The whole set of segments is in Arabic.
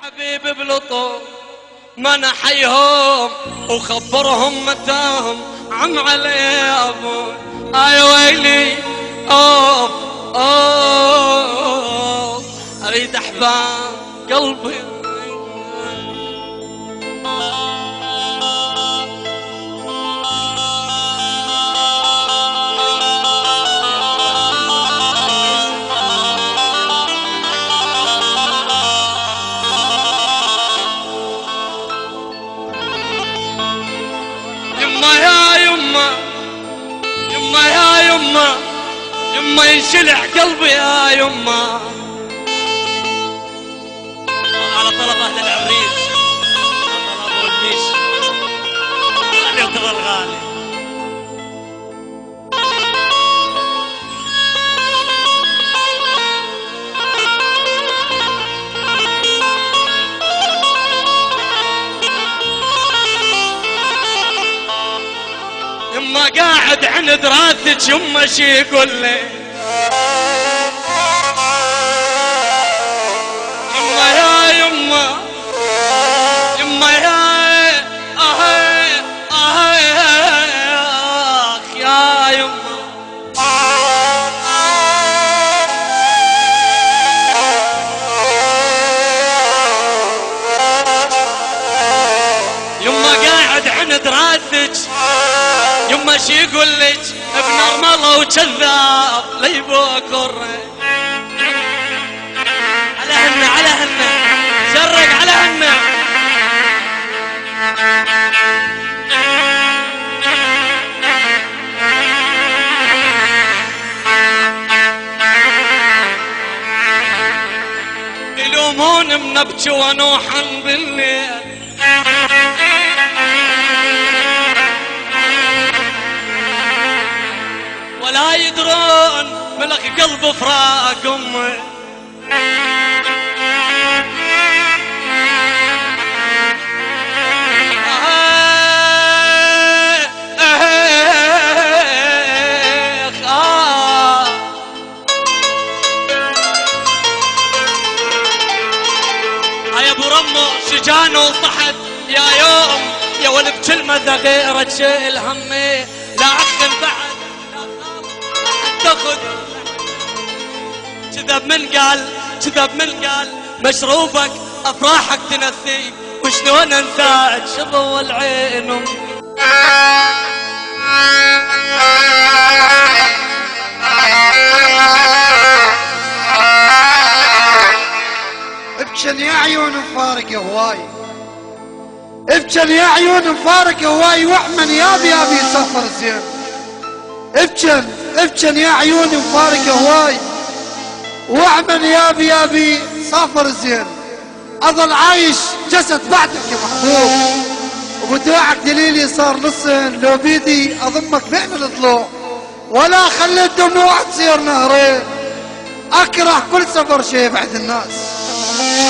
حبيبي بلطف ما نحيهم وخبرهم متاهم عم علي ابوي. اي ويلي اوف اوف اريد احباب قلبي. يما ينشلع قلبي يا يما. على طلب اهل العريس، على طلب والميش غالي وتظل غالي. يما قاعد عند راسك يما شي يقول لي يما يا يما يما يا يا يما. يما قاعد عند راسك يما شي يقول لك ابن ارمله وكذاب ليبوكر. على هنا على هنا شرق على هنا. يلومون من ابكي ونوحا بالليل ولا يدرون ملك قلب فراق امي. يا ابو رمو شجان وصحت يا يوم يا ولد كلمه غيرك شيل همي. لا عقل بعد تاخذ كذب من قال مشروبك افراحك تنسي وشلون انساك شظوا العين. ابكن يا عيون مفارق هواي، ابكن يا عيون مفارق هواي واحمن يابي سفر زين. ابكن يا عيون مفارق هواي واحمن يابي سافر زين. اظل عايش جسد بعدك يا محبوب وبدوعك دليلي صار نصين. لو بيدي اضمك بين الضلوع ولا خليت دموع تصير نهرين. اكره كل سفر شي بعد الناس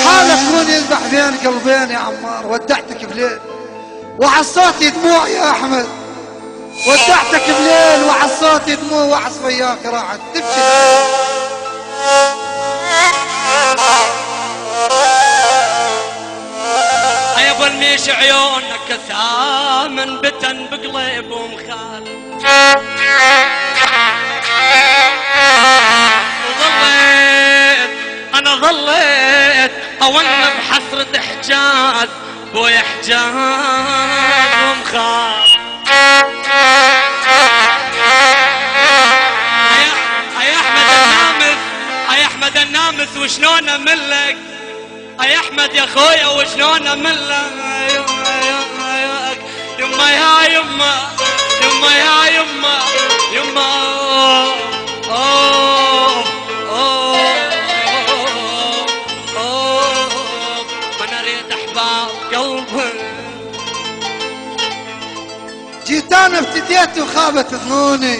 حالك كون يذبح بين قلبين يا عمار. ودعتك بليل وعصوتي دموع يا احمد، ودعتك بليل وعصوتي دموع وعص وياك راحت تبكي. يا ابو الميش عيونك ثامن بتن بقليب ومخال. انا ظليت اولنا بحسرة حجاز بويا حجاز ومخال. يا احمد النامس وشلون املك يا احمد يا خويا وشلون املك. يما يا يما يما يا يما يما انا اريد احباب قلبي. جيت انا ابتديت وخابت ظنوني،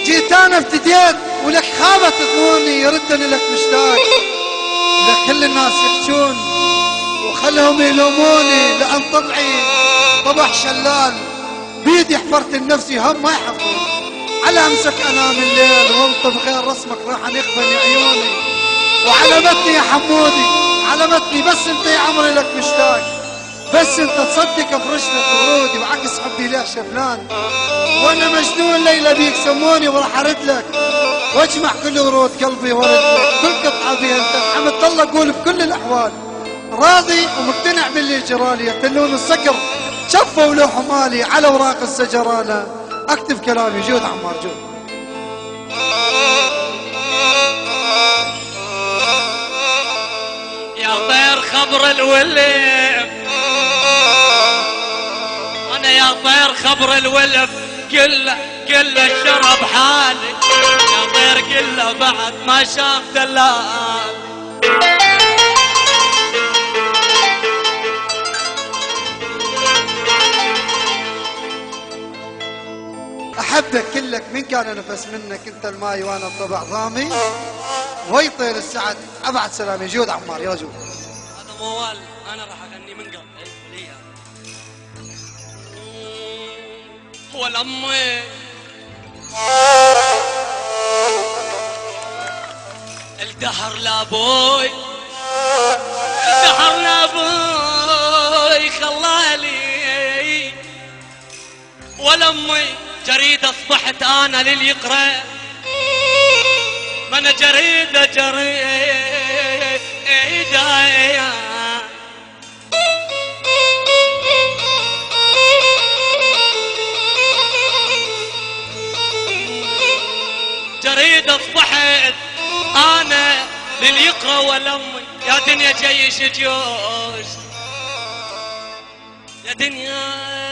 جيت انا ابتديت ولك خابت ظنوني. يردني لك مشتاق لكل الناس يحجون وخلهم يلوموني لان طبعي طبع شلال. بيدي حفرت لنفسي هم ما يحفرون على امسك انام الليل وانطب غير رسمك راح يخفني عيوني. وعلى متني يا حمودي علمتني بس انت يا عمري لك مشتاق، بس انت تصدق افرشلك ورودي وعكس حبي ليه شفلان، وانا مجنون ليلى بيك سموني وراح ارد لك واجمع كل ورود قلبي ورد لك، كل قطعه فيها انت حمد الله قول بكل الاحوال راضي ومقتنع باللي جرالي، يتلون الصقر شفوا له حمالي على اوراق السجراله، اكتب كلامي جود عمار جود. يا طير خبر الولف، انا يا طير خبر الولف كله الشرب حالي، يا طير كله بعد ما شاف دلال. احبك كلك من كان نفس منك انت الماي وانا الطبع ضامي، وهي طير السعد ابعد سلامي جود عمار يا جود. هذا موال انا راح اغني من قبل ليها. هو الامي الدهر لابوي، الدهر لابوي خلالي، والامي جريدة اصبحت انا لليقرأ، ما انا جريدة جريدة اصبحت انا لليقرأ، والامي يا دنيا جيش جوش، يا دنيا